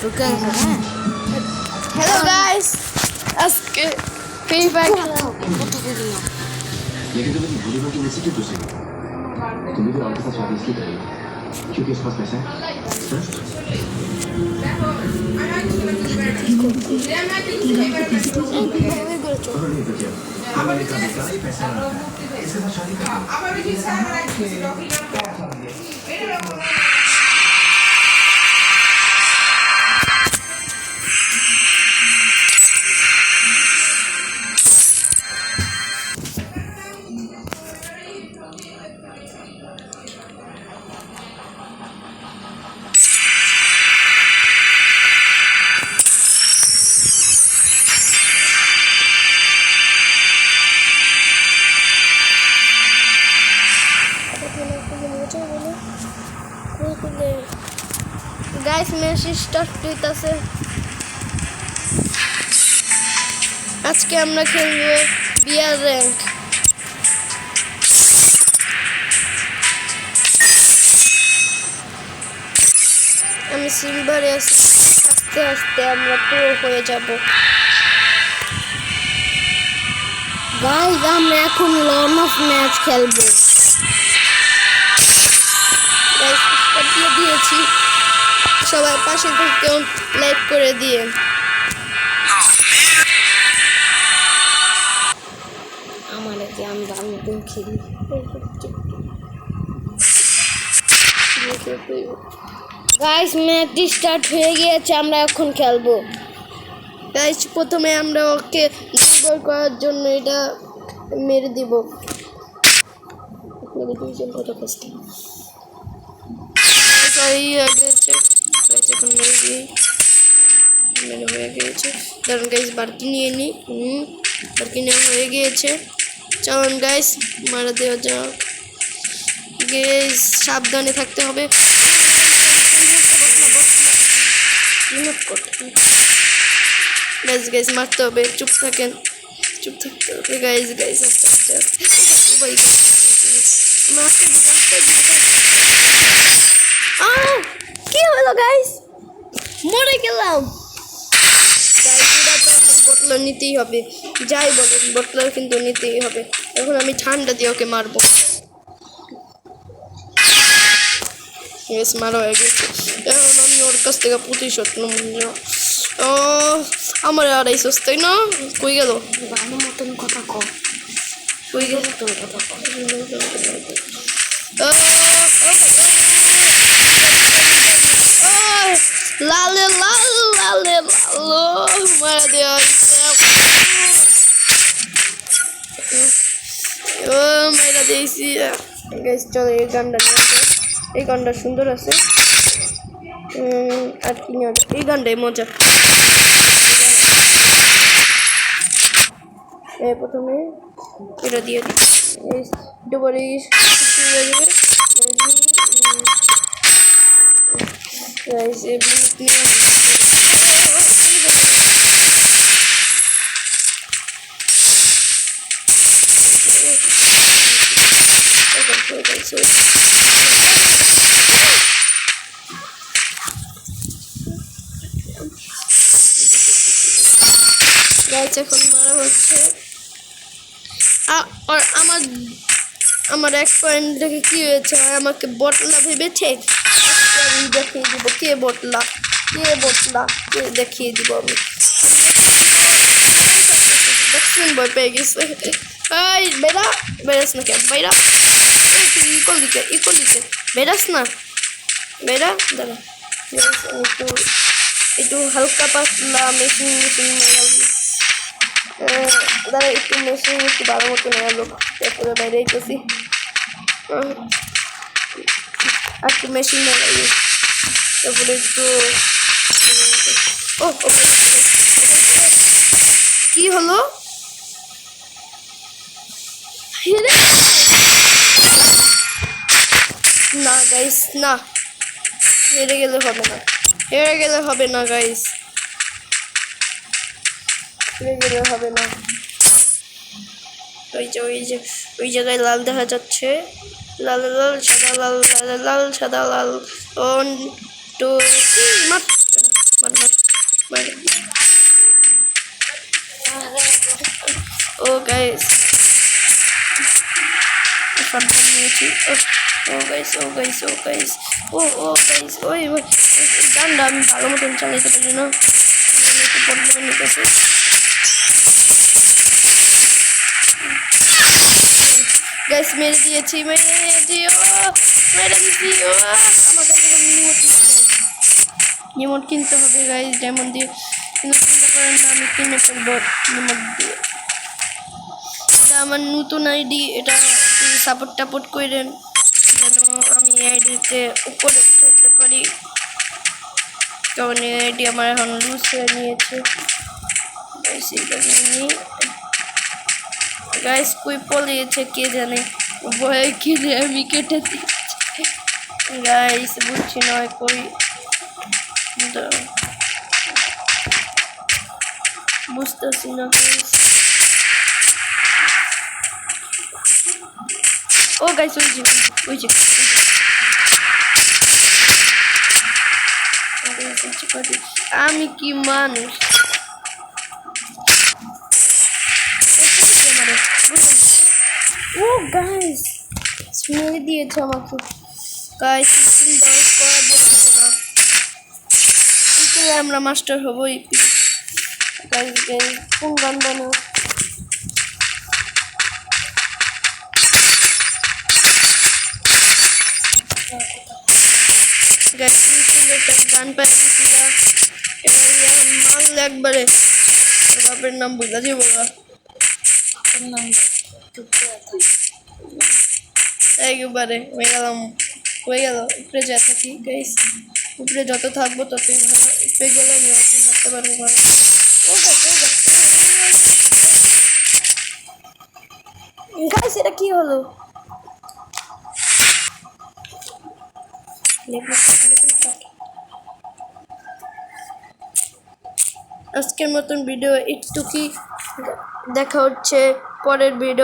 Hello guys আজকে free fire लेकिन तुम इतनी भोली भाली वैसे क्यों पूछ रही हो? तुम भी और के साथ शादी इसलिए करेगी क्योंकि इसके पास पैसा है गाइस मैच स्टार्ट হইতাছে আজকে আমরা খেলবো বিয়ার র‍্যাঙ্ক আমি সিলভারে আছি আস্তে আস্তে আমরা প্রো হয়ে যাব গাইস আমরা এখন লন অফ ম্যাচ খেলবো গাইস স্টার্ট দিয়ে দিয়েছি সবাই পাশে থেকে লাইক করে দিয়ে আমারে যে আমরা নতুন খেলি গাইস ম্যাচ স্টার্ট হয়ে গিয়েছে আমরা এখন খেলবো গাইস প্রথমে আমরা ওকে দুর্বল করার জন্য এটা মেরে দিব মেরে দিয়েছেন কত কষ্ট সরি আগে এখন মেরে দিই মেরে হয়ে গিয়েছে কারণ গাইস বারকি নিয়ে নি বারকি নেওয়া হয়ে গিয়েছে চলুন গাইস মারা দেওয়া যাক গাইস সাবধানে থাকতে হবে গাইস গাইস মারতে হবে চুপ থাকেন চুপ থাকতে হবে গাইস গাইস আস্তে আস্তে আস্তে ও ভাই মারতে কি হলো গাইস মরে গেলাম গাইস এটা তো বোতল নিতেই হবে যাই বলেন বোতল কিন্তু নিতেই হবে এখন আমি ঠান্ডা দিয়ে ওকে মারবো গাইস মারা হয়ে গেছে এখন আমি ওর কাছ থেকে প্রতিশোধ নেব ও আমার আর এই সস্তাই না কই গেল গানের মতন কথা কও কই গেল তোর কথা কও লালে লাল লালে লালো মারা দেওয়া ও মারা দিয়েছি গাইস চলো এই গানটা এই গানটা সুন্দর আছে আর কি এই গানটাই মজা প্রথমে এটা দিয়ে দিই একটু পরে এখন মারা হচ্ছে আর আমার এক পয়েন্ট দেখে কি হয়েছে আমাকে বটলা ভেবেছে আমি দেখিয়ে দিব কে বটলা কে দেখিয়ে দিব আমি ভ্যাকসিন ভয় পেয়ে গেছে এই বেরাস না কেন বাইরা ইকল দিকে বেরাস না বেরা দাঁড়া একটু হালকা পাতলা মেশিন দাঁড়া একটু মেশিন একটু ভালো মতো নেওয়ালো তারপরে বাইরে গেছি আর একটু মেশিন নেওয়াই তারপরে একটু ও কি হলো না গাইস না হেরে গেলে হবে না গাইস হেরে গেলে হবে না ওই জায়গায় লাল দেখা যাচ্ছে লাল লাল সাদা লাল লাল লাল সাদা লাল অন টু মার ও গাইস সন্তান নিয়েছি ও গাইস ও গাইস ও গাইস ও গাইস ওই গানটা আমি ভালো মতন চালাইতে পারি না একটু প্রবলেম নিতেছে গাইস মেরে দিয়েছি ও মেরে দিয়েছি আমার কাছে রিমোট কিনতে হবে গাইস ডায়মন্ড দিয়ে কিন্তু চিন্তা করেন না আমি কিনে ফেলবো রিমোট দিয়ে এটা আমার নতুন আইডি এটা সাপোর্ট করেন যেন আমি আইডিতে উপরে উঠতে পারি কারণ এই আইডি আমার এখন লুজ হয়ে নিয়েছে গাইস কই পলিয়েছে কে জানে ভয়ে কিনে আমি কেটে দিচ্ছি গাইস বুঝছি না কই বুঝতেছি না গাইস ও গাইস ওই যে আমি কি মানুষ ও গাইস মেরে দিয়েছে আমাকে গাইস আমরা মাস্টার হবো গাইস কোন গান বানো গাইস গান পাই দিছি এবার মাল একবারে বাপের নাম বুঝা যাবো একবারে হয়ে গেল উপরে যা থাকি গাইস উপরে যত থাকবো ততই ভালো উপরে গেলে আমি অতি মারতে পারবো ভালো গাইস এটা কি হলো আজকের মতন ভিডিও একটু কি দেখা হচ্ছে পরের ভিডিও